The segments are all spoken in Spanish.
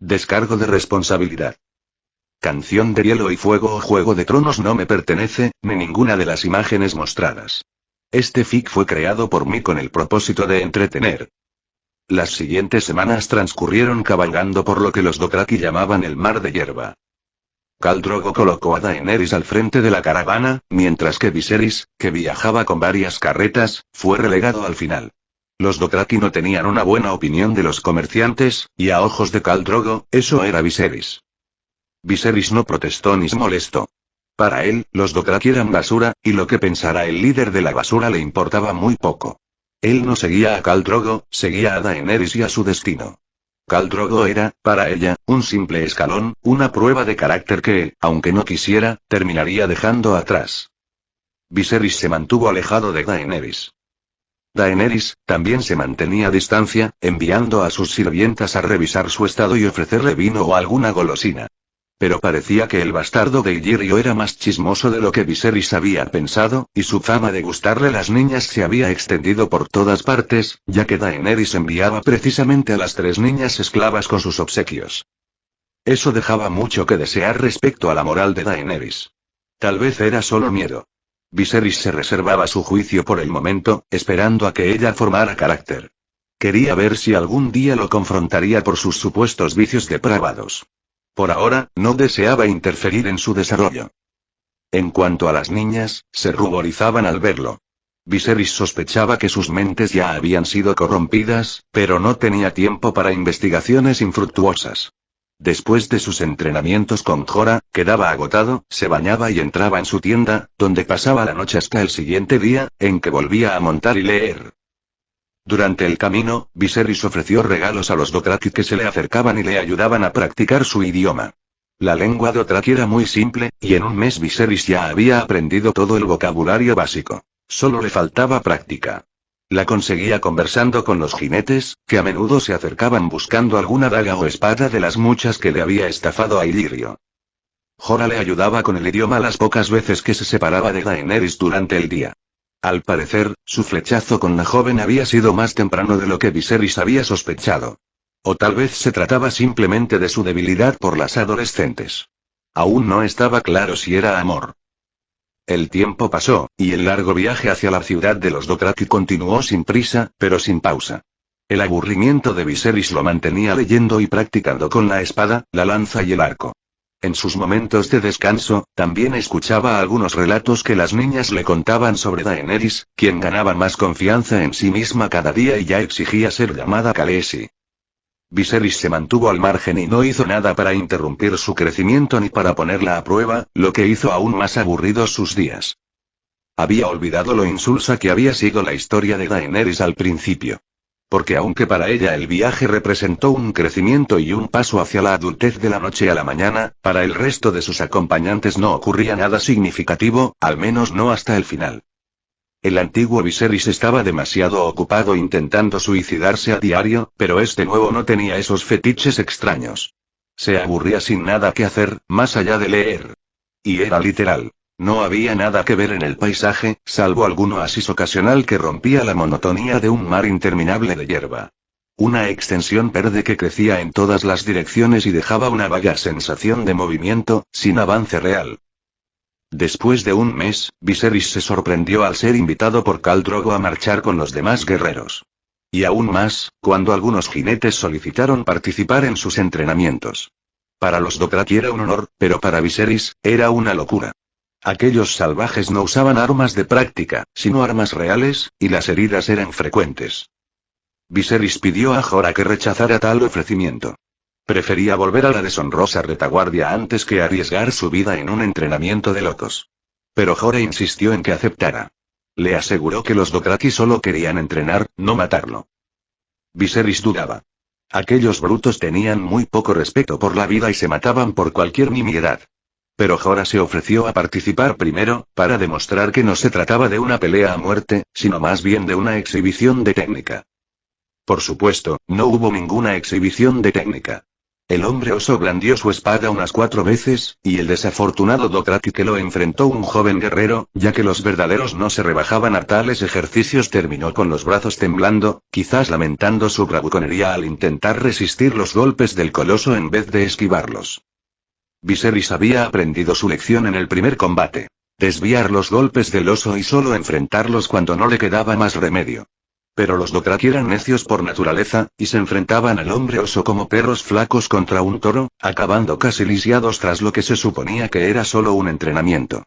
Descargo de responsabilidad. Canción de Hielo y Fuego o Juego de Tronos no me pertenece, ni ninguna de las imágenes mostradas. Este fic fue creado por mí con el propósito de entretener. Las siguientes semanas transcurrieron cabalgando por lo que los Dothraki llamaban el Mar de Hierba. Khal Drogo colocó a Daenerys al frente de la caravana, mientras que Viserys, que viajaba con varias carretas, fue relegado al final. Los Dothraki no tenían una buena opinión de los comerciantes, y a ojos de Khal Drogo, eso era Viserys. Viserys no protestó ni se molestó. Para él, los Dothraki eran basura, y lo que pensara el líder de la basura le importaba muy poco. Él no seguía a Khal Drogo, seguía a Daenerys y a su destino. Khal Drogo era, para ella, un simple escalón, una prueba de carácter que, aunque no quisiera, terminaría dejando atrás. Viserys se mantuvo alejado de Daenerys. Daenerys, también se mantenía a distancia, enviando a sus sirvientas a revisar su estado y ofrecerle vino o alguna golosina. Pero parecía que el bastardo de Illyrio era más chismoso de lo que Viserys había pensado, y su fama de gustarle las niñas se había extendido por todas partes, ya que Daenerys enviaba precisamente a las 3 niñas esclavas con sus obsequios. Eso dejaba mucho que desear respecto a la moral de Daenerys. Tal vez era solo miedo. Viserys se reservaba su juicio por el momento, esperando a que ella formara carácter. Quería ver si algún día lo confrontaría por sus supuestos vicios depravados. Por ahora, no deseaba interferir en su desarrollo. En cuanto a las niñas, se ruborizaban al verlo. Viserys sospechaba que sus mentes ya habían sido corrompidas, pero no tenía tiempo para investigaciones infructuosas. Después de sus entrenamientos con Jorah, quedaba agotado, se bañaba y entraba en su tienda, donde pasaba la noche hasta el siguiente día, en que volvía a montar y leer. Durante el camino, Viserys ofreció regalos a los Dothraki que se le acercaban y le ayudaban a practicar su idioma. La lengua Dothraki era muy simple, y en un mes Viserys ya había aprendido todo el vocabulario básico. Solo le faltaba práctica. La conseguía conversando con los jinetes, que a menudo se acercaban buscando alguna daga o espada de las muchas que le había estafado a Illyrio. Jorah le ayudaba con el idioma las pocas veces que se separaba de Daenerys durante el día. Al parecer, su flechazo con la joven había sido más temprano de lo que Viserys había sospechado. O tal vez se trataba simplemente de su debilidad por las adolescentes. Aún no estaba claro si era amor. El tiempo pasó, y el largo viaje hacia la ciudad de los Dothraki continuó sin prisa, pero sin pausa. El aburrimiento de Viserys lo mantenía leyendo y practicando con la espada, la lanza y el arco. En sus momentos de descanso, también escuchaba algunos relatos que las niñas le contaban sobre Daenerys, quien ganaba más confianza en sí misma cada día y ya exigía ser llamada Khaleesi. Viserys se mantuvo al margen y no hizo nada para interrumpir su crecimiento ni para ponerla a prueba, lo que hizo aún más aburridos sus días. Había olvidado lo insulsa que había sido la historia de Daenerys al principio. Porque aunque para ella el viaje representó un crecimiento y un paso hacia la adultez de la noche a la mañana, para el resto de sus acompañantes no ocurría nada significativo, al menos no hasta el final. El antiguo Viserys estaba demasiado ocupado intentando suicidarse a diario, pero este nuevo no tenía esos fetiches extraños. Se aburría sin nada que hacer, más allá de leer. Y era literal. No había nada que ver en el paisaje, salvo algún oasis ocasional que rompía la monotonía de un mar interminable de hierba. Una extensión verde que crecía en todas las direcciones y dejaba una vaga sensación de movimiento, sin avance real. Después de un mes, Viserys se sorprendió al ser invitado por Khal Drogo a marchar con los demás guerreros. Y aún más, cuando algunos jinetes solicitaron participar en sus entrenamientos. Para los Dothraki era un honor, pero para Viserys, era una locura. Aquellos salvajes no usaban armas de práctica, sino armas reales, y las heridas eran frecuentes. Viserys pidió a Jorah que rechazara tal ofrecimiento. Prefería volver a la deshonrosa retaguardia antes que arriesgar su vida en un entrenamiento de locos. Pero Jorah insistió en que aceptara. Le aseguró que los Dothraki solo querían entrenar, no matarlo. Viserys dudaba. Aquellos brutos tenían muy poco respeto por la vida y se mataban por cualquier nimiedad. Pero Jorah se ofreció a participar primero, para demostrar que no se trataba de una pelea a muerte, sino más bien de una exhibición de técnica. Por supuesto, no hubo ninguna exhibición de técnica. El hombre oso blandió su espada unas 4 veces, y el desafortunado Dothraki que lo enfrentó un joven guerrero, ya que los verdaderos no se rebajaban a tales ejercicios, terminó con los brazos temblando, quizás lamentando su bravuconería al intentar resistir los golpes del coloso en vez de esquivarlos. Viserys había aprendido su lección en el primer combate. Desviar los golpes del oso y solo enfrentarlos cuando no le quedaba más remedio. Pero los Dothraki eran necios por naturaleza, y se enfrentaban al hombre oso como perros flacos contra un toro, acabando casi lisiados tras lo que se suponía que era solo un entrenamiento.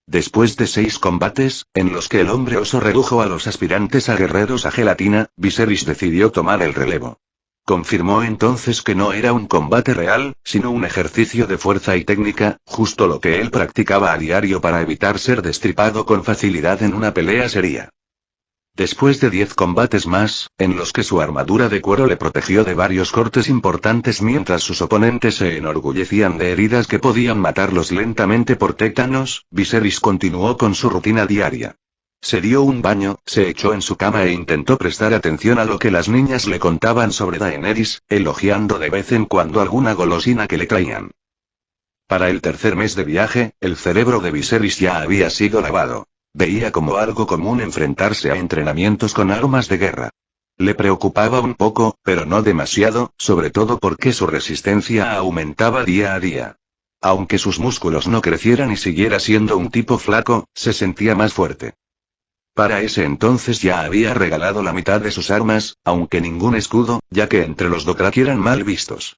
Después de 6 combates, en los que el hombre oso redujo a los aspirantes a guerreros a gelatina, Viserys decidió tomar el relevo. Confirmó entonces que no era un combate real, sino un ejercicio de fuerza y técnica, justo lo que él practicaba a diario para evitar ser destripado con facilidad en una pelea seria. Después de 10 combates más, en los que su armadura de cuero le protegió de varios cortes importantes mientras sus oponentes se enorgullecían de heridas que podían matarlos lentamente por tétanos, Viserys continuó con su rutina diaria. Se dio un baño, se echó en su cama e intentó prestar atención a lo que las niñas le contaban sobre Daenerys, elogiando de vez en cuando alguna golosina que le traían. Para el tercer mes de viaje, el cerebro de Viserys ya había sido lavado. Veía como algo común enfrentarse a entrenamientos con armas de guerra. Le preocupaba un poco, pero no demasiado, sobre todo porque su resistencia aumentaba día a día. Aunque sus músculos no crecieran y siguiera siendo un tipo flaco, se sentía más fuerte. Para ese entonces ya había regalado la mitad de sus armas, aunque ningún escudo, ya que entre los Dothraki eran mal vistos.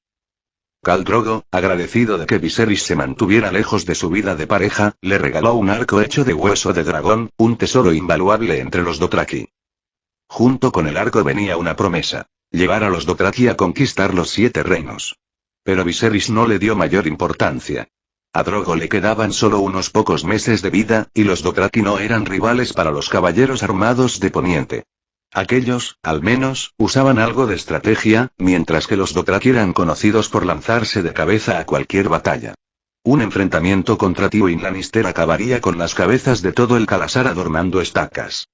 Khal Drogo, agradecido de que Viserys se mantuviera lejos de su vida de pareja, le regaló un arco hecho de hueso de dragón, un tesoro invaluable entre los Dothraki. Junto con el arco venía una promesa: llevar a los Dothraki a conquistar los 7 reinos. Pero Viserys no le dio mayor importancia. A Drogo le quedaban solo unos pocos meses de vida, y los Dothraki no eran rivales para los caballeros armados de Poniente. Aquellos, al menos, usaban algo de estrategia, mientras que los Dothraki eran conocidos por lanzarse de cabeza a cualquier batalla. Un enfrentamiento contra Tywin Lannister acabaría con las cabezas de todo el Khalasar adornando estacas.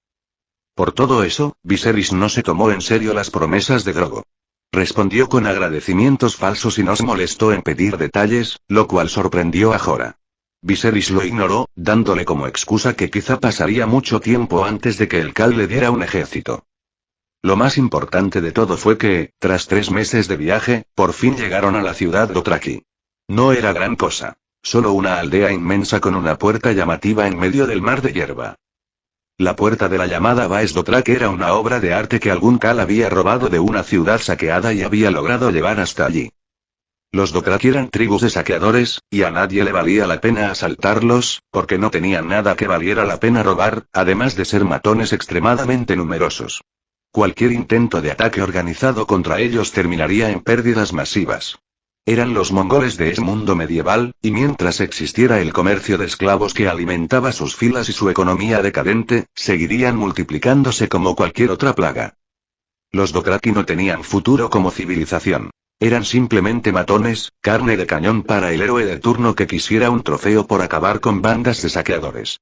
Por todo eso, Viserys no se tomó en serio las promesas de Drogo. Respondió con agradecimientos falsos y no se molestó en pedir detalles, lo cual sorprendió a Jorah. Viserys lo ignoró, dándole como excusa que quizá pasaría mucho tiempo antes de que el Khal le diera un ejército. Lo más importante de todo fue que, tras 3 meses de viaje, por fin llegaron a la ciudad Dothraki. No era gran cosa. Solo una aldea inmensa con una puerta llamativa en medio del mar de hierba. La puerta de la llamada Vaes Dothraki era una obra de arte que algún Khal había robado de una ciudad saqueada y había logrado llevar hasta allí. Los Dothraki eran tribus de saqueadores, y a nadie le valía la pena asaltarlos, porque no tenían nada que valiera la pena robar, además de ser matones extremadamente numerosos. Cualquier intento de ataque organizado contra ellos terminaría en pérdidas masivas. Eran los mongoles de ese mundo medieval, y mientras existiera el comercio de esclavos que alimentaba sus filas y su economía decadente, seguirían multiplicándose como cualquier otra plaga. Los Dothraki no tenían futuro como civilización. Eran simplemente matones, carne de cañón para el héroe de turno que quisiera un trofeo por acabar con bandas de saqueadores.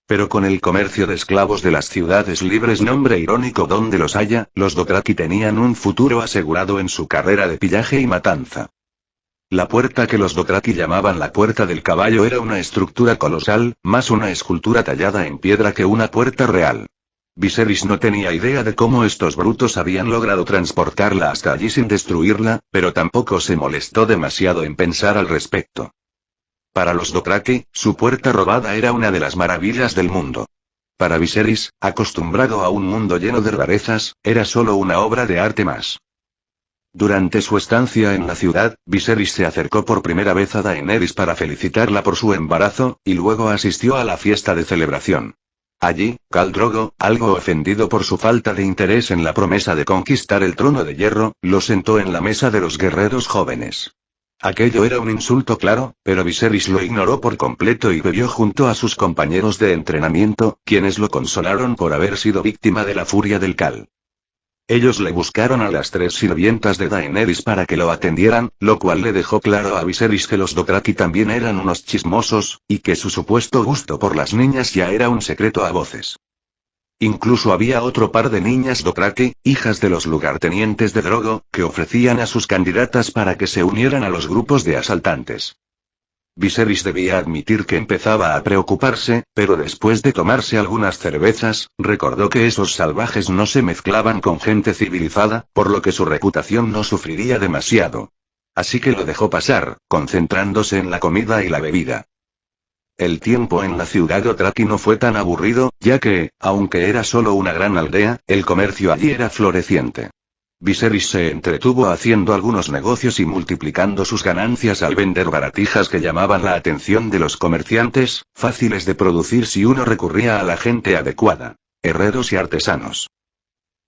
Pero con el comercio de esclavos de las ciudades libres, nombre irónico donde los haya, los Dothraki tenían un futuro asegurado en su carrera de pillaje y matanza. La puerta que los Dothraki llamaban la Puerta del Caballo era una estructura colosal, más una escultura tallada en piedra que una puerta real. Viserys no tenía idea de cómo estos brutos habían logrado transportarla hasta allí sin destruirla, pero tampoco se molestó demasiado en pensar al respecto. Para los Dothraki, su puerta robada era una de las maravillas del mundo. Para Viserys, acostumbrado a un mundo lleno de rarezas, era solo una obra de arte más. Durante su estancia en la ciudad, Viserys se acercó por primera vez a Daenerys para felicitarla por su embarazo, y luego asistió a la fiesta de celebración. Allí, Khal Drogo, algo ofendido por su falta de interés en la promesa de conquistar el trono de hierro, lo sentó en la mesa de los guerreros jóvenes. Aquello era un insulto claro, pero Viserys lo ignoró por completo y bebió junto a sus compañeros de entrenamiento, quienes lo consolaron por haber sido víctima de la furia del Khal. Ellos le buscaron a las 3 sirvientas de Daenerys para que lo atendieran, lo cual le dejó claro a Viserys que los Dothraki también eran unos chismosos, y que su supuesto gusto por las niñas ya era un secreto a voces. Incluso había otro par de niñas Dothraki, hijas de los lugartenientes de Drogo, que ofrecían a sus candidatas para que se unieran a los grupos de asaltantes. Viserys debía admitir que empezaba a preocuparse, pero después de tomarse algunas cervezas, recordó que esos salvajes no se mezclaban con gente civilizada, por lo que su reputación no sufriría demasiado. Así que lo dejó pasar, concentrándose en la comida y la bebida. El tiempo en la ciudad Dothraki no fue tan aburrido, ya que, aunque era solo una gran aldea, el comercio allí era floreciente. Viserys se entretuvo haciendo algunos negocios y multiplicando sus ganancias al vender baratijas que llamaban la atención de los comerciantes, fáciles de producir si uno recurría a la gente adecuada: herreros y artesanos.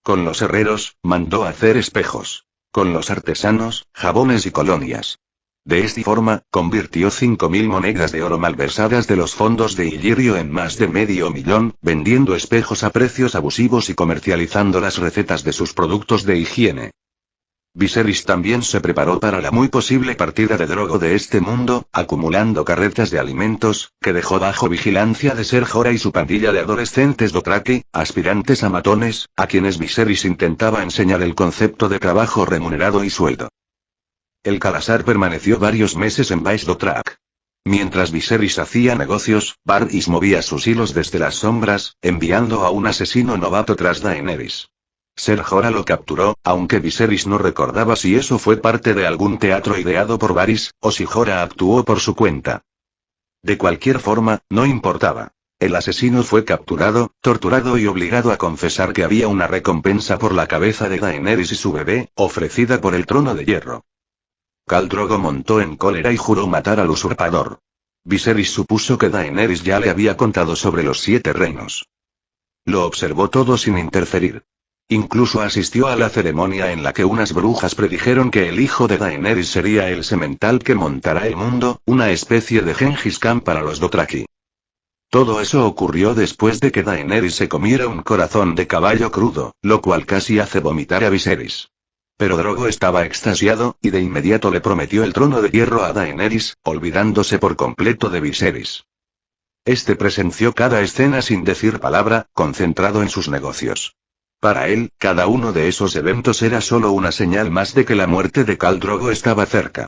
Con los herreros, mandó hacer espejos. Con los artesanos, jabones y colonias. De esta forma, convirtió 5.000 monedas de oro malversadas de los fondos de Illyrio en más de $500,000, vendiendo espejos a precios abusivos y comercializando las recetas de sus productos de higiene. Viserys también se preparó para la muy posible partida de Drogo de este mundo, acumulando carretas de alimentos, que dejó bajo vigilancia de Ser Jorah y su pandilla de adolescentes Dothraki, aspirantes a matones, a quienes Viserys intentaba enseñar el concepto de trabajo remunerado y sueldo. El Khalasar permaneció varios meses en Vaes Dothrak. Mientras Viserys hacía negocios, Varys movía sus hilos desde las sombras, enviando a un asesino novato tras Daenerys. Ser Jorah lo capturó, aunque Viserys no recordaba si eso fue parte de algún teatro ideado por Varys, o si Jorah actuó por su cuenta. De cualquier forma, no importaba. El asesino fue capturado, torturado y obligado a confesar que había una recompensa por la cabeza de Daenerys y su bebé, ofrecida por el trono de hierro. Khal Drogo montó en cólera y juró matar al usurpador. Viserys supuso que Daenerys ya le había contado sobre los 7 reinos. Lo observó todo sin interferir. Incluso asistió a la ceremonia en la que unas brujas predijeron que el hijo de Daenerys sería el semental que montará el mundo, una especie de Gengis Khan para los Dothraki. Todo eso ocurrió después de que Daenerys se comiera un corazón de caballo crudo, lo cual casi hace vomitar a Viserys. Pero Drogo estaba extasiado, y de inmediato le prometió el trono de hierro a Daenerys, olvidándose por completo de Viserys. Este presenció cada escena sin decir palabra, concentrado en sus negocios. Para él, cada uno de esos eventos era solo una señal más de que la muerte de Khal Drogo estaba cerca.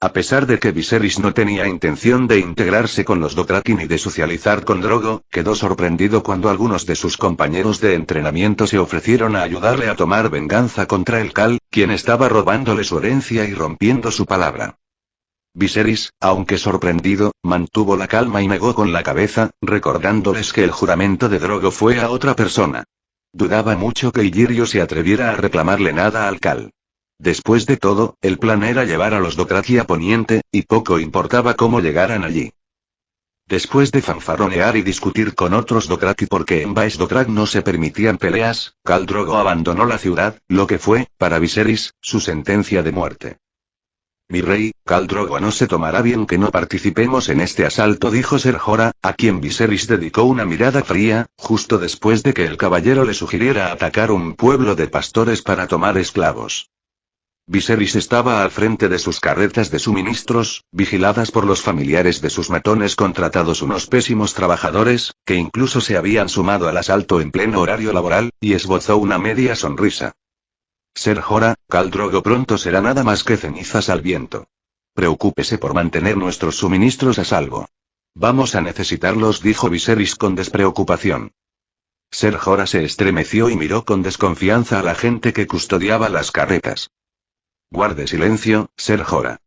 A pesar de que Viserys no tenía intención de integrarse con los Dothraki ni de socializar con Drogo, quedó sorprendido cuando algunos de sus compañeros de entrenamiento se ofrecieron a ayudarle a tomar venganza contra el Khal, quien estaba robándole su herencia y rompiendo su palabra. Viserys, aunque sorprendido, mantuvo la calma y negó con la cabeza, recordándoles que el juramento de Drogo fue a otra persona. Dudaba mucho que Illyrio se atreviera a reclamarle nada al Khal. Después de todo, el plan era llevar a los Dothraki a Poniente, y poco importaba cómo llegaran allí. Después de fanfarronear y discutir con otros Dothraki porque en Vaes Dothrak no se permitían peleas, Khal Drogo abandonó la ciudad, lo que fue, para Viserys, su sentencia de muerte. «Mi rey, Khal Drogo no se tomará bien que no participemos en este asalto», dijo Ser Jorah, a quien Viserys dedicó una mirada fría, justo después de que el caballero le sugiriera atacar un pueblo de pastores para tomar esclavos. Viserys estaba al frente de sus carretas de suministros, vigiladas por los familiares de sus matones contratados, unos pésimos trabajadores, que incluso se habían sumado al asalto en pleno horario laboral, y esbozó una media sonrisa. Ser Jorah, Khal Drogo pronto será nada más que cenizas al viento. Preocúpese por mantener nuestros suministros a salvo. Vamos a necesitarlos, dijo Viserys con despreocupación. Ser Jorah se estremeció y miró con desconfianza a la gente que custodiaba las carretas. Guarde silencio, Ser Jorah.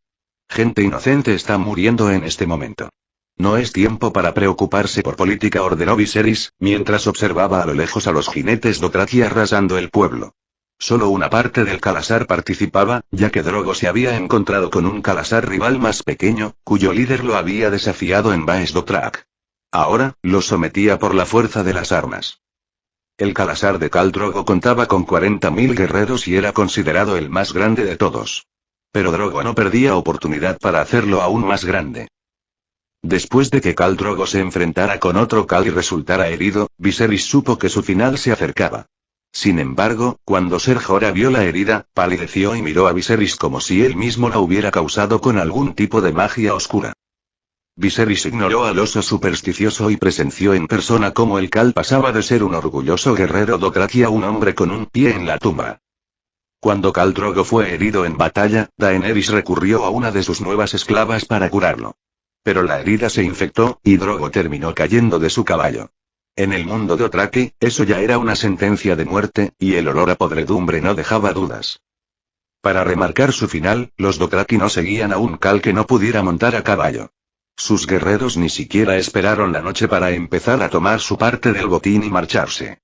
Gente inocente está muriendo en este momento. No es tiempo para preocuparse por política, ordenó Viserys, mientras observaba a lo lejos a los jinetes Dothraki arrasando el pueblo. Solo una parte del Khalasar participaba, ya que Drogo se había encontrado con un Khalasar rival más pequeño, cuyo líder lo había desafiado en Vaes Dothrak. Ahora, lo sometía por la fuerza de las armas. El Khalasar de Khal Drogo contaba con 40.000 guerreros y era considerado el más grande de todos. Pero Drogo no perdía oportunidad para hacerlo aún más grande. Después de que Khal Drogo se enfrentara con otro Khal y resultara herido, Viserys supo que su final se acercaba. Sin embargo, cuando Ser Jorah vio la herida, palideció y miró a Viserys como si él mismo la hubiera causado con algún tipo de magia oscura. Viserys ignoró al oso supersticioso y presenció en persona cómo el Khal pasaba de ser un orgulloso guerrero Dothraki a un hombre con un pie en la tumba. Cuando Khal Drogo fue herido en batalla, Daenerys recurrió a una de sus nuevas esclavas para curarlo. Pero la herida se infectó, y Drogo terminó cayendo de su caballo. En el mundo de Dothraki, eso ya era una sentencia de muerte, y el olor a podredumbre no dejaba dudas. Para remarcar su final, los Dothraki no seguían a un Khal que no pudiera montar a caballo. Sus guerreros ni siquiera esperaron la noche para empezar a tomar su parte del botín y marcharse.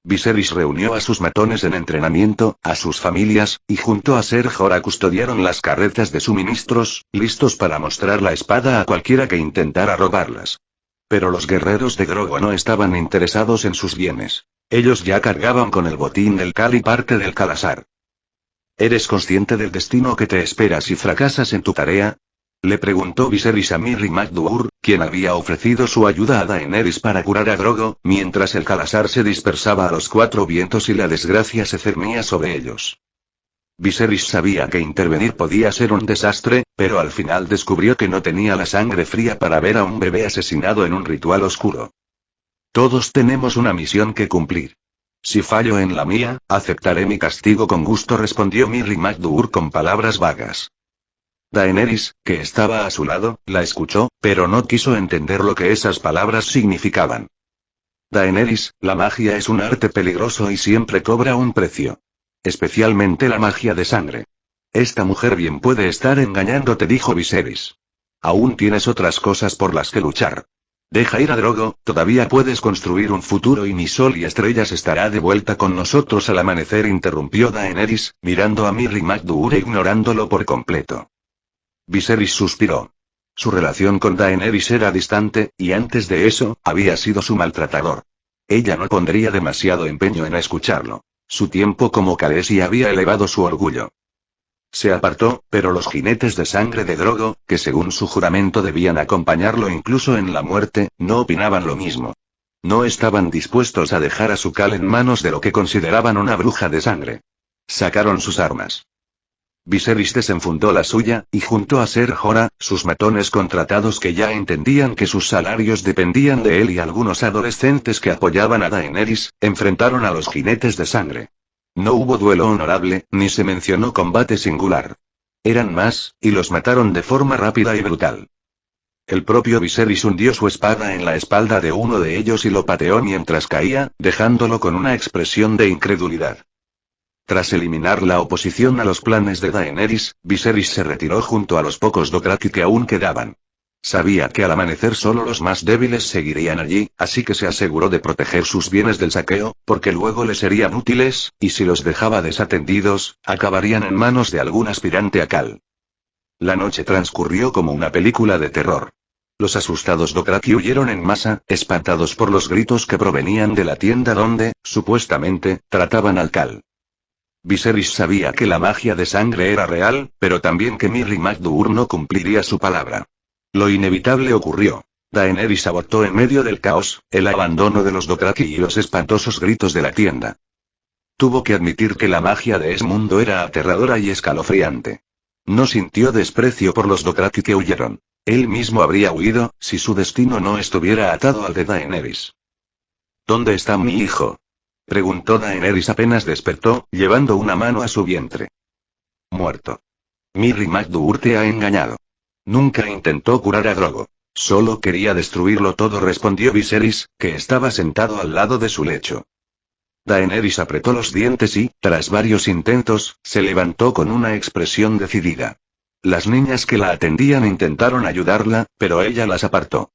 Viserys reunió a sus matones en entrenamiento, a sus familias, y junto a Ser Jorah custodiaron las carretas de suministros, listos para mostrar la espada a cualquiera que intentara robarlas. Pero los guerreros de Drogo no estaban interesados en sus bienes. Ellos ya cargaban con el botín del Khal y parte del Khalasar. ¿Eres consciente del destino que te espera si fracasas en tu tarea? Le preguntó Viserys a Mirri McDour, quien había ofrecido su ayuda a Daenerys para curar a Drogo, mientras el Khalasar se dispersaba a los cuatro vientos y la desgracia se cernía sobre ellos. Viserys sabía que intervenir podía ser un desastre, pero al final descubrió que no tenía la sangre fría para ver a un bebé asesinado en un ritual oscuro. Todos tenemos una misión que cumplir. Si fallo en la mía, aceptaré mi castigo con gusto, respondió Mirri McDour con palabras vagas. Daenerys, que estaba a su lado, la escuchó, pero no quiso entender lo que esas palabras significaban. Daenerys, la magia es un arte peligroso y siempre cobra un precio. Especialmente la magia de sangre. Esta mujer bien puede estar engañándote, dijo Viserys. Aún tienes otras cosas por las que luchar. Deja ir a Drogo, todavía puedes construir un futuro y mi sol y estrellas estará de vuelta con nosotros al amanecer, interrumpió Daenerys, mirando a Mirri McDour e ignorándolo por completo. Viserys suspiró. Su relación con Daenerys era distante, y antes de eso, había sido su maltratador. Ella no pondría demasiado empeño en escucharlo. Su tiempo como Khaleesi había elevado su orgullo. Se apartó, pero los jinetes de sangre de Drogo, que según su juramento debían acompañarlo incluso en la muerte, no opinaban lo mismo. No estaban dispuestos a dejar a su Khal en manos de lo que consideraban una bruja de sangre. Sacaron sus armas. Viserys desenfundó la suya, y junto a Ser Jorah, sus matones contratados que ya entendían que sus salarios dependían de él y algunos adolescentes que apoyaban a Daenerys, enfrentaron a los jinetes de sangre. No hubo duelo honorable, ni se mencionó combate singular. Eran más, y los mataron de forma rápida y brutal. El propio Viserys hundió su espada en la espalda de uno de ellos y lo pateó mientras caía, dejándolo con una expresión de incredulidad. Tras eliminar la oposición a los planes de Daenerys, Viserys se retiró junto a los pocos Dothraki que aún quedaban. Sabía que al amanecer solo los más débiles seguirían allí, así que se aseguró de proteger sus bienes del saqueo, porque luego le serían útiles, y si los dejaba desatendidos, acabarían en manos de algún aspirante a Khal. La noche transcurrió como una película de terror. Los asustados Dothraki huyeron en masa, espantados por los gritos que provenían de la tienda donde, supuestamente, trataban al Khal. Viserys sabía que la magia de sangre era real, pero también que Mirri McDour no cumpliría su palabra. Lo inevitable ocurrió. Daenerys abortó en medio del caos, el abandono de los Dothraki y los espantosos gritos de la tienda. Tuvo que admitir que la magia de ese mundo era aterradora y escalofriante. No sintió desprecio por los Dothraki que huyeron. Él mismo habría huido, si su destino no estuviera atado al de Daenerys. ¿Dónde está mi hijo?, preguntó Daenerys apenas despertó, llevando una mano a su vientre. Muerto. Mirri McDour te ha engañado. Nunca intentó curar a Drogo. Solo quería destruirlo todo, respondió Viserys, que estaba sentado al lado de su lecho. Daenerys apretó los dientes y, tras varios intentos, se levantó con una expresión decidida. Las niñas que la atendían intentaron ayudarla, pero ella las apartó.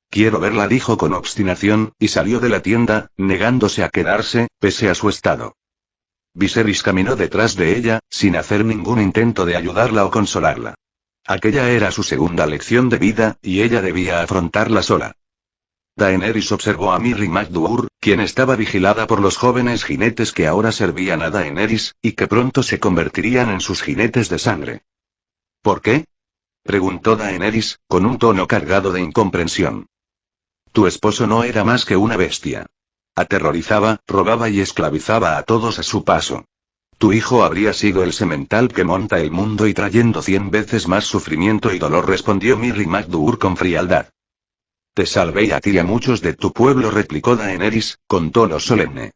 Quiero verla, dijo con obstinación, y salió de la tienda, negándose a quedarse, pese a su estado. Viserys caminó detrás de ella, sin hacer ningún intento de ayudarla o consolarla. Aquella era su segunda lección de vida, y ella debía afrontarla sola. Daenerys observó a Mirri McDour, quien estaba vigilada por los jóvenes jinetes que ahora servían a Daenerys, y que pronto se convertirían en sus jinetes de sangre. ¿Por qué?, preguntó Daenerys, con un tono cargado de incomprensión. Tu esposo no era más que una bestia. Aterrorizaba, robaba y esclavizaba a todos a su paso. Tu hijo habría sido el semental que monta el mundo y trayendo 100 veces más sufrimiento y dolor, respondió Mirri McDougall con frialdad. Te salvé a ti y a muchos de tu pueblo, replicó Daenerys, con tono solemne.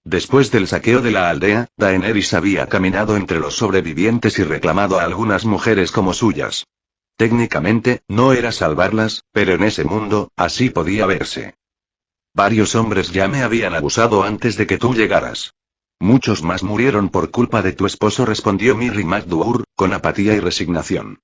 Después del saqueo de la aldea, Daenerys había caminado entre los sobrevivientes y reclamado a algunas mujeres como suyas. Técnicamente, no era salvarlas, pero en ese mundo, así podía verse. Varios hombres ya me habían abusado antes de que tú llegaras. Muchos más murieron por culpa de tu esposo, respondió Mirri McDougall, con apatía y resignación.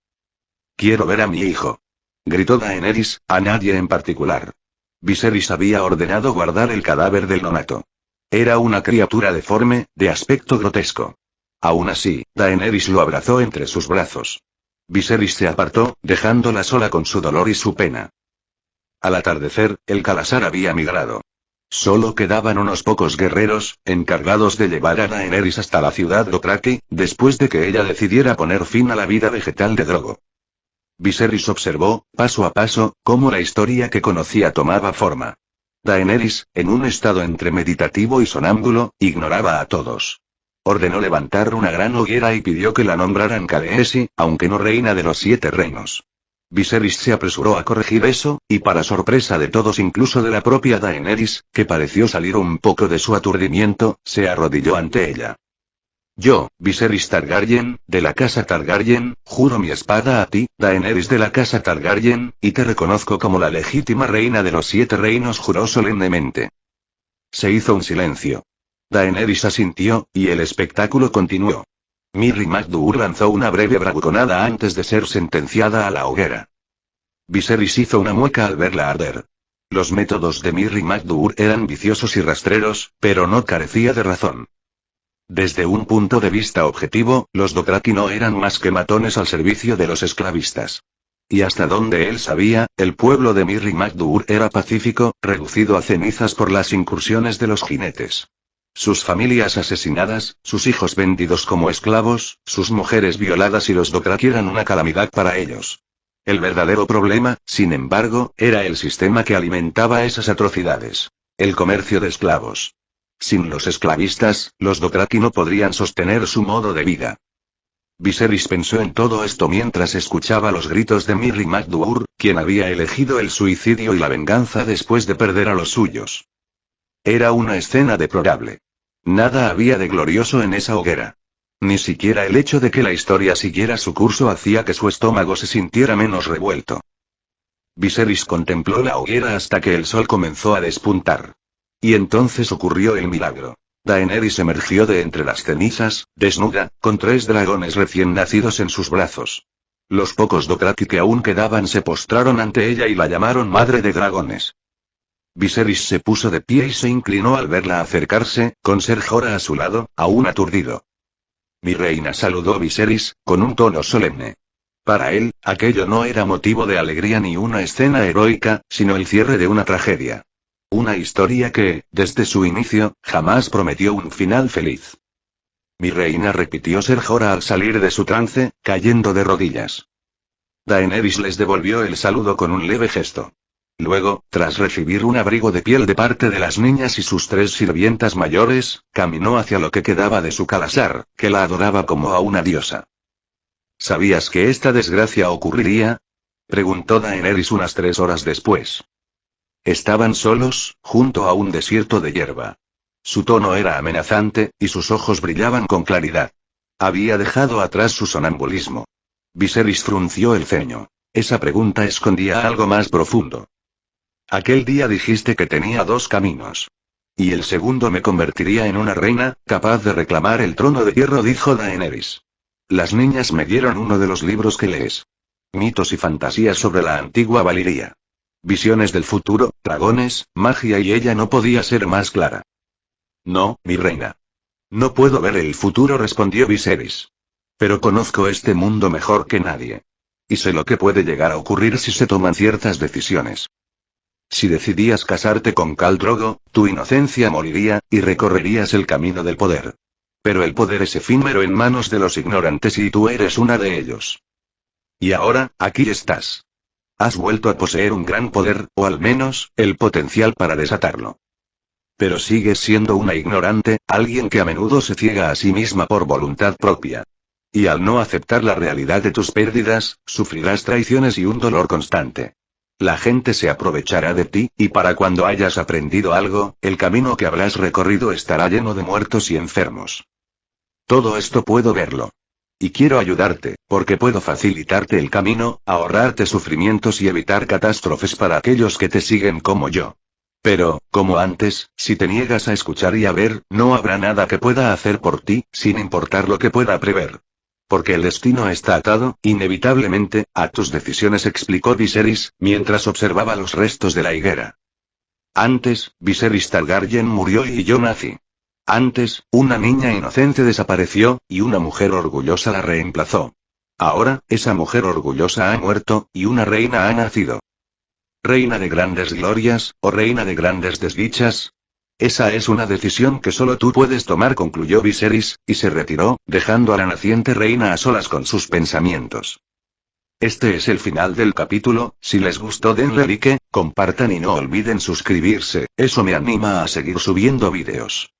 Quiero ver a mi hijo. Gritó Daenerys, a nadie en particular. Viserys había ordenado guardar el cadáver del nonato. Era una criatura deforme, de aspecto grotesco. Aún así, Daenerys lo abrazó entre sus brazos. Viserys se apartó, dejándola sola con su dolor y su pena. Al atardecer, el Khalasar había migrado. Solo quedaban unos pocos guerreros, encargados de llevar a Daenerys hasta la ciudad Dothraki, después de que ella decidiera poner fin a la vida vegetal de Drogo. Viserys observó, paso a paso, cómo la historia que conocía tomaba forma. Daenerys, en un estado entre meditativo y sonámbulo, ignoraba a todos. Ordenó levantar una gran hoguera y pidió que la nombraran Khaleesi, aunque no reina de los 7 reinos. Viserys se apresuró a corregir eso, y para sorpresa de todos, incluso de la propia Daenerys, que pareció salir un poco de su aturdimiento, se arrodilló ante ella. Yo, Viserys Targaryen, de la casa Targaryen, juro mi espada a ti, Daenerys de la casa Targaryen, y te reconozco como la legítima reina de los 7 reinos, juró solemnemente. Se hizo un silencio. Daenerys asintió, y el espectáculo continuó. Mirri McDougall lanzó una breve bravuconada antes de ser sentenciada a la hoguera. Viserys hizo una mueca al verla arder. Los métodos de Mirri McDougall eran viciosos y rastreros, pero no carecía de razón. Desde un punto de vista objetivo, los Dothraki no eran más que matones al servicio de los esclavistas. Y hasta donde él sabía, el pueblo de Mirri McDougall era pacífico, reducido a cenizas por las incursiones de los jinetes. Sus familias asesinadas, sus hijos vendidos como esclavos, sus mujeres violadas y los Dothraki eran una calamidad para ellos. El verdadero problema, sin embargo, era el sistema que alimentaba esas atrocidades. El comercio de esclavos. Sin los esclavistas, los Dothraki no podrían sostener su modo de vida. Viserys pensó en todo esto mientras escuchaba los gritos de Mirri McDougall, quien había elegido el suicidio y la venganza después de perder a los suyos. Era una escena deplorable. Nada había de glorioso en esa hoguera. Ni siquiera el hecho de que la historia siguiera su curso hacía que su estómago se sintiera menos revuelto. Viserys contempló la hoguera hasta que el sol comenzó a despuntar. Y entonces ocurrió el milagro. Daenerys emergió de entre las cenizas, desnuda, con 3 dragones recién nacidos en sus brazos. Los pocos Dothraki que aún quedaban se postraron ante ella y la llamaron Madre de Dragones. Viserys se puso de pie y se inclinó al verla acercarse, con Ser Jorah a su lado, aún aturdido. Mi reina, saludó Viserys, con un tono solemne. Para él, aquello no era motivo de alegría ni una escena heroica, sino el cierre de una tragedia. Una historia que, desde su inicio, jamás prometió un final feliz. Mi reina, repitió Ser Jorah al salir de su trance, cayendo de rodillas. Daenerys les devolvió el saludo con un leve gesto. Luego, tras recibir un abrigo de piel de parte de las niñas y sus 3 sirvientas mayores, caminó hacia lo que quedaba de su Khalasar, que la adoraba como a una diosa. ¿Sabías que esta desgracia ocurriría?, preguntó Daenerys unas 3 horas después. Estaban solos, junto a un desierto de hierba. Su tono era amenazante, y sus ojos brillaban con claridad. Había dejado atrás su sonambulismo. Viserys frunció el ceño. Esa pregunta escondía algo más profundo. Aquel día dijiste que tenía 2 caminos. Y el segundo me convertiría en una reina, capaz de reclamar el trono de hierro, dijo Daenerys. Las niñas me dieron uno de los libros que lees. Mitos y fantasías sobre la antigua Valiria. Visiones del futuro, dragones, magia, y ella no podía ser más clara. No, mi reina. No puedo ver el futuro, respondió Viserys. Pero conozco este mundo mejor que nadie. Y sé lo que puede llegar a ocurrir si se toman ciertas decisiones. Si decidías casarte con Khal Drogo, tu inocencia moriría, y recorrerías el camino del poder. Pero el poder es efímero en manos de los ignorantes y tú eres una de ellos. Y ahora, aquí estás. Has vuelto a poseer un gran poder, o al menos, el potencial para desatarlo. Pero sigues siendo una ignorante, alguien que a menudo se ciega a sí misma por voluntad propia. Y al no aceptar la realidad de tus pérdidas, sufrirás traiciones y un dolor constante. La gente se aprovechará de ti, y para cuando hayas aprendido algo, el camino que habrás recorrido estará lleno de muertos y enfermos. Todo esto puedo verlo. Y quiero ayudarte, porque puedo facilitarte el camino, ahorrarte sufrimientos y evitar catástrofes para aquellos que te siguen como yo. Pero, como antes, si te niegas a escuchar y a ver, no habrá nada que pueda hacer por ti, sin importar lo que pueda prever. Porque el destino está atado, inevitablemente, a tus decisiones, explicó Viserys, mientras observaba los restos de la higuera. Antes, Viserys Targaryen murió y yo nací. Antes, una niña inocente desapareció, y una mujer orgullosa la reemplazó. Ahora, esa mujer orgullosa ha muerto, y una reina ha nacido. ¿Reina de grandes glorias, o reina de grandes desdichas? Esa es una decisión que solo tú puedes tomar, concluyó Viserys, y se retiró, dejando a la naciente reina a solas con sus pensamientos. Este es el final del capítulo. Si les gustó denle like, compartan y no olviden suscribirse, eso me anima a seguir subiendo vídeos.